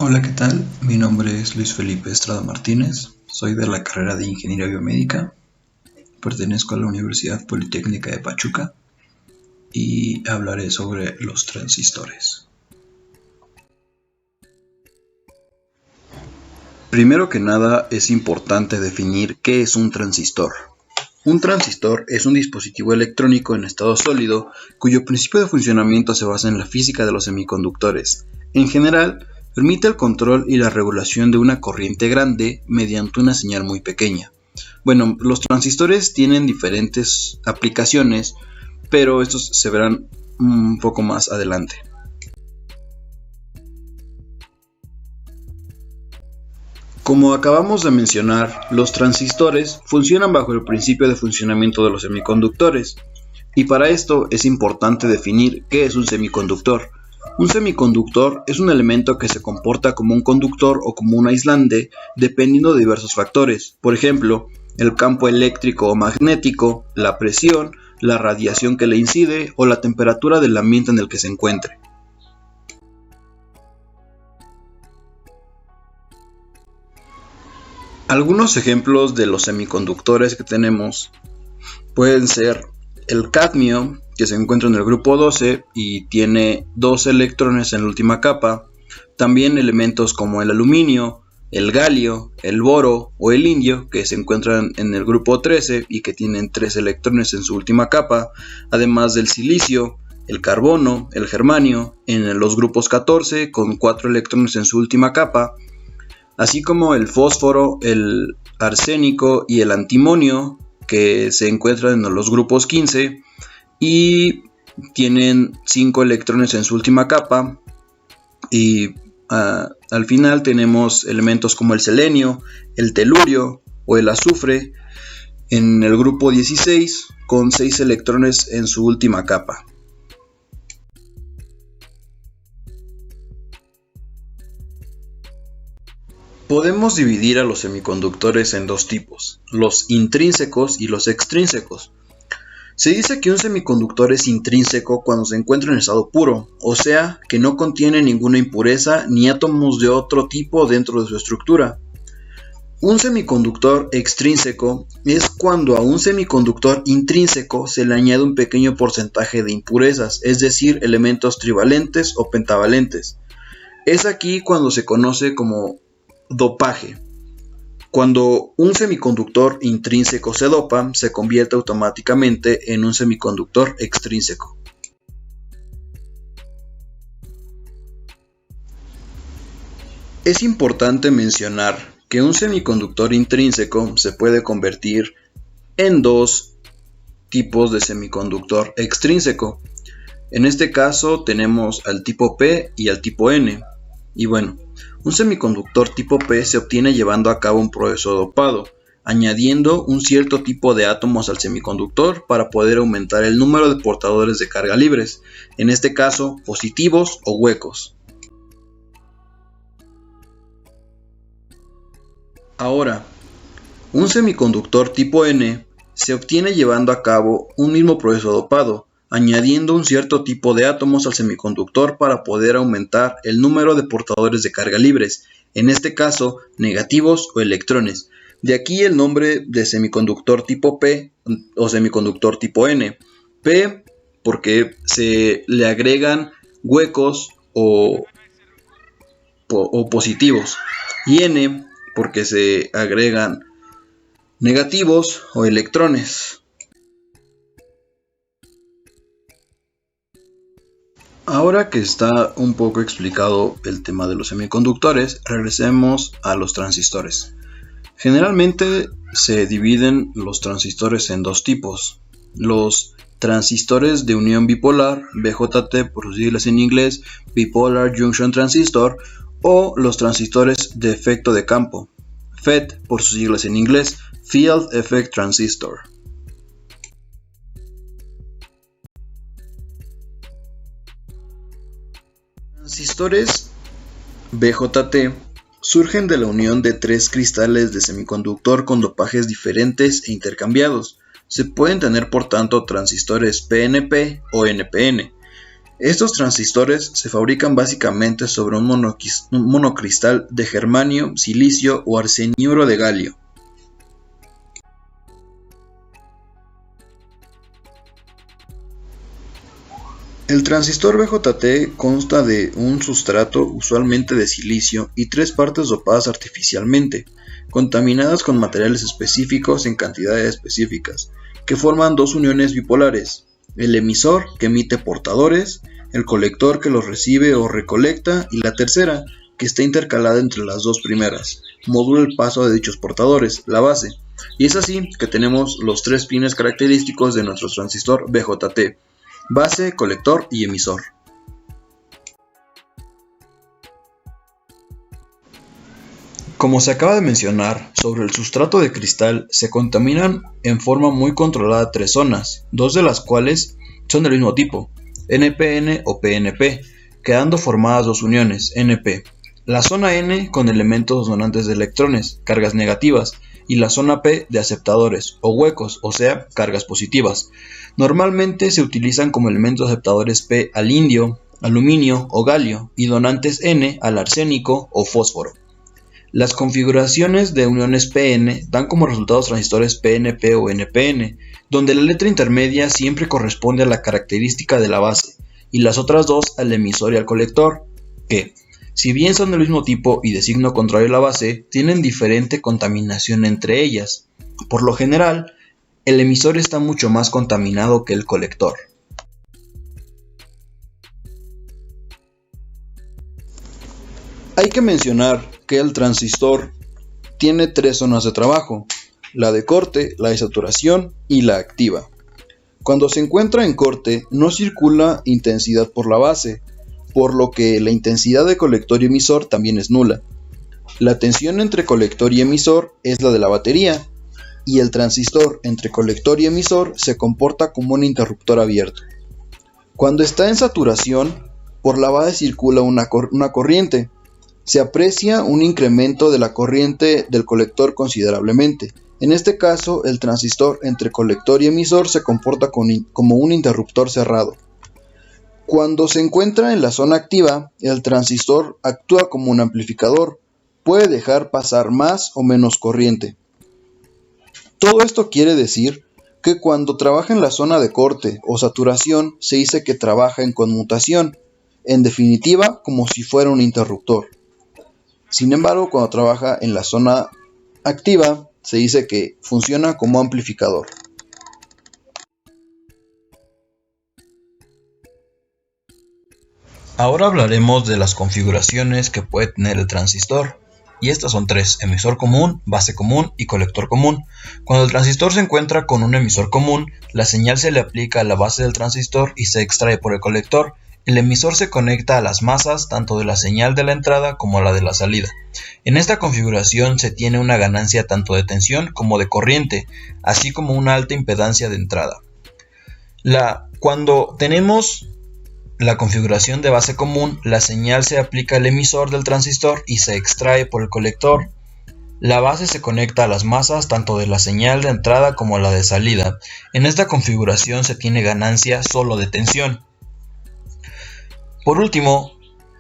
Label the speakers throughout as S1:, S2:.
S1: Hola, ¿qué tal? Mi nombre es Luis Felipe Estrada Martínez, soy de la carrera de Ingeniería Biomédica, pertenezco a la Universidad Politécnica de Pachuca y hablaré sobre los transistores. Primero que nada, es importante definir qué es un transistor. Un transistor es un dispositivo electrónico en estado sólido cuyo principio de funcionamiento se basa en la física de los semiconductores. En general, permite el control y la regulación de una corriente grande mediante una señal muy pequeña. Bueno, los transistores tienen diferentes aplicaciones, pero estos se verán un poco más adelante. Como acabamos de mencionar, los transistores funcionan bajo el principio de funcionamiento de los semiconductores, y para esto es importante definir qué es un semiconductor. Un semiconductor es un elemento que se comporta como un conductor o como un aislante dependiendo de diversos factores, por ejemplo, el campo eléctrico o magnético, la presión, la radiación que le incide o la temperatura del ambiente en el que se encuentre. Algunos ejemplos de los semiconductores que tenemos pueden ser el cadmio, que se encuentra en el grupo 12 y tiene 2 electrones en la última capa. También elementos como el aluminio, el galio, el boro o el indio, que se encuentran en el grupo 13 y que tienen 3 electrones en su última capa. Además del silicio, el carbono, el germanio, en los grupos 14 con 4 electrones en su última capa. Así como el fósforo, el arsénico y el antimonio, que se encuentran en los grupos 15 y tienen 5 electrones en su última capa. Y al final tenemos elementos como el selenio, el telurio o el azufre en el grupo 16 con 6 electrones en su última capa. Podemos dividir a los semiconductores en dos tipos, los intrínsecos y los extrínsecos. Se dice que un semiconductor es intrínseco cuando se encuentra en estado puro, o sea, que no contiene ninguna impureza ni átomos de otro tipo dentro de su estructura. Un semiconductor extrínseco es cuando a un semiconductor intrínseco se le añade un pequeño porcentaje de impurezas, es decir, elementos trivalentes o pentavalentes. Es aquí cuando se conoce como dopaje. Cuando un semiconductor intrínseco se dopa, se convierte automáticamente en un semiconductor extrínseco. Es importante mencionar que un semiconductor intrínseco se puede convertir en dos tipos de semiconductor extrínseco. En este caso tenemos al tipo P y al tipo N. Y bueno, un semiconductor tipo P se obtiene llevando a cabo un proceso dopado, añadiendo un cierto tipo de átomos al semiconductor para poder aumentar el número de portadores de carga libres, en este caso positivos o huecos. Ahora, un semiconductor tipo N se obtiene llevando a cabo un mismo proceso dopado, añadiendo un cierto tipo de átomos al semiconductor para poder aumentar el número de portadores de carga libres, en este caso negativos o electrones. De aquí el nombre de semiconductor tipo P o semiconductor tipo N. P porque se le agregan huecos o positivos, y N porque se agregan negativos o electrones. Ahora que está un poco explicado el tema de los semiconductores, regresemos a los transistores. Generalmente se dividen los transistores en dos tipos: los transistores de unión bipolar, BJT por sus siglas en inglés, Bipolar Junction Transistor, o los transistores de efecto de campo, FET por sus siglas en inglés, Field Effect Transistor. Transistores BJT surgen de la unión de tres cristales de semiconductor con dopajes diferentes e intercambiados. Se pueden tener por tanto transistores PNP o NPN. Estos transistores se fabrican básicamente sobre un monocristal de germanio, silicio o arseniuro de galio. El transistor BJT consta de un sustrato, usualmente de silicio, y 3 partes dopadas artificialmente, contaminadas con materiales específicos en cantidades específicas, que forman 2 uniones bipolares: el emisor, que emite portadores, el colector, que los recibe o recolecta, y la tercera, que está intercalada entre las 2 primeras, modula el paso de dichos portadores, la base. Y es así que tenemos los 3 pines característicos de nuestro transistor BJT: base, colector y emisor. Como se acaba de mencionar, sobre el sustrato de cristal se contaminan en forma muy controlada 3 zonas, 2 de las cuales son del mismo tipo, NPN o PNP, quedando formadas 2 uniones, NP. La zona N con elementos donantes de electrones, cargas negativas, y la zona P de aceptadores o huecos, o sea, cargas positivas. Normalmente se utilizan como elementos aceptadores P al indio, aluminio o galio y donantes N al arsénico o fósforo. Las configuraciones de uniones PN dan como resultados transistores PNP o NPN, donde la letra intermedia siempre corresponde a la característica de la base y las otras 2 al emisor y al colector, que, si bien son del mismo tipo y de signo contrario a la base, tienen diferente contaminación entre ellas. Por lo general, el emisor está mucho más contaminado que el colector. Hay que mencionar que el transistor tiene 3 zonas de trabajo: la de corte, la de saturación y la activa. Cuando se encuentra en corte, no circula intensidad por la base, por lo que la intensidad de colector y emisor también es nula. La tensión entre colector y emisor es la de la batería, y el transistor entre colector y emisor se comporta como un interruptor abierto. Cuando está en saturación, por la base circula una corriente. Se aprecia un incremento de la corriente del colector considerablemente. En este caso, el transistor entre colector y emisor se comporta como un interruptor cerrado. Cuando se encuentra en la zona activa, el transistor actúa como un amplificador. Puede dejar pasar más o menos corriente. Todo esto quiere decir que cuando trabaja en la zona de corte o saturación, se dice que trabaja en conmutación, en definitiva, como si fuera un interruptor. Sin embargo, cuando trabaja en la zona activa, se dice que funciona como amplificador. Ahora hablaremos de las configuraciones que puede tener el transistor. Y estas son 3: emisor común, base común y colector común. Cuando el transistor se encuentra con un emisor común, la señal se le aplica a la base del transistor y se extrae por el colector. El emisor se conecta a las masas tanto de la señal de la entrada como a la de la salida. En esta configuración se tiene una ganancia tanto de tensión como de corriente, así como una alta impedancia de entrada. Cuando tenemos la configuración de base común, la señal se aplica al emisor del transistor y se extrae por el colector. La base se conecta a las masas tanto de la señal de entrada como a la de salida. En esta configuración se tiene ganancia solo de tensión. Por último,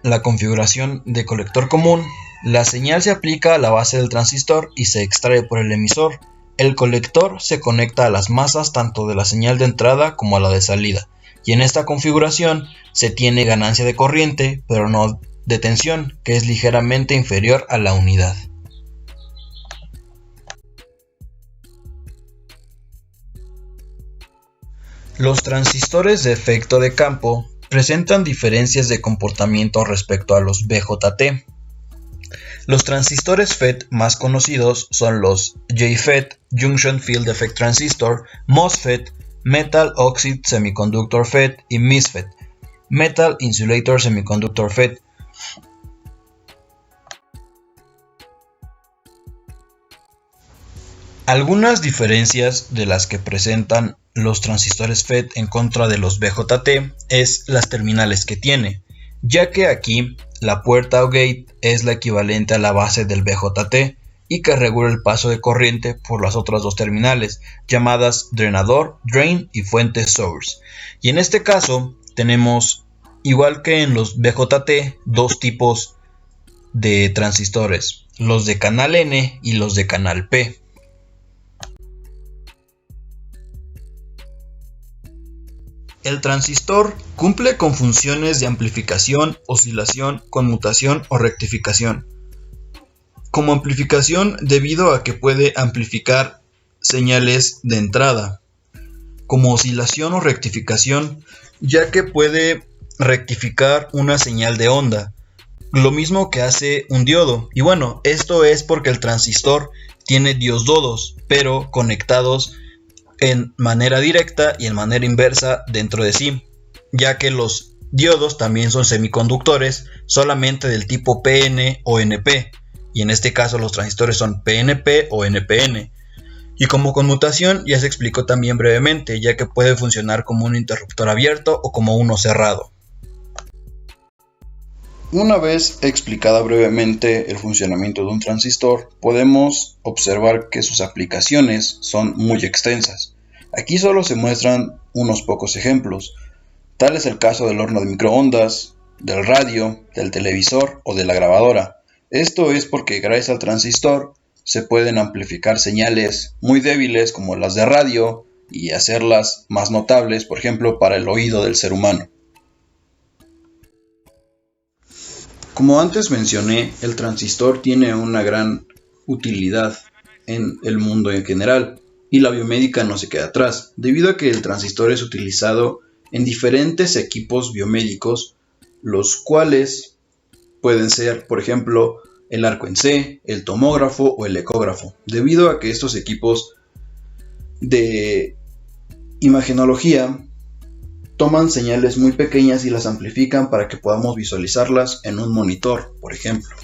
S1: la configuración de colector común, la señal se aplica a la base del transistor y se extrae por el emisor. El colector se conecta a las masas tanto de la señal de entrada como a la de salida. Y en esta configuración se tiene ganancia de corriente, pero no de tensión, que es ligeramente inferior a la unidad. Los transistores de efecto de campo presentan diferencias de comportamiento respecto a los BJT. Los transistores FET más conocidos son los JFET, Junction Field Effect Transistor, MOSFET, Metal Oxide Semiconductor FET y MISFET, Metal Insulator Semiconductor FET. Algunas diferencias de las que presentan los transistores FET en contra de los BJT es las terminales que tiene, ya que aquí la puerta o gate es la equivalente a la base del BJT y que regula el paso de corriente por las otras 2 terminales, llamadas drenador, drain y fuente source. Y en este caso tenemos igual que en los BJT, dos tipos de transistores, los de canal N y los de canal P. El transistor cumple con funciones de amplificación, oscilación, conmutación o rectificación. Como amplificación, debido a que puede amplificar señales de entrada. Como oscilación o rectificación, ya que puede rectificar una señal de onda, lo mismo que hace un diodo. Y bueno, esto es porque el transistor tiene diodos, pero conectados en manera directa y en manera inversa dentro de sí, ya que los diodos también son semiconductores, solamente del tipo PN o NP, y en este caso los transistores son PNP o NPN. Y como conmutación ya se explicó también brevemente, ya que puede funcionar como un interruptor abierto o como uno cerrado. Una vez explicada brevemente el funcionamiento de un transistor, podemos observar que sus aplicaciones son muy extensas. Aquí solo se muestran unos pocos ejemplos. Tal es el caso del horno de microondas, del radio, del televisor o de la grabadora. Esto es porque gracias al transistor se pueden amplificar señales muy débiles como las de radio y hacerlas más notables, por ejemplo, para el oído del ser humano. Como antes mencioné, el transistor tiene una gran utilidad en el mundo en general y la biomédica no se queda atrás, debido a que el transistor es utilizado en diferentes equipos biomédicos, los cuales pueden ser, por ejemplo, el arco en C, el tomógrafo o el ecógrafo, debido a que estos equipos de imagenología toman señales muy pequeñas y las amplifican para que podamos visualizarlas en un monitor, por ejemplo.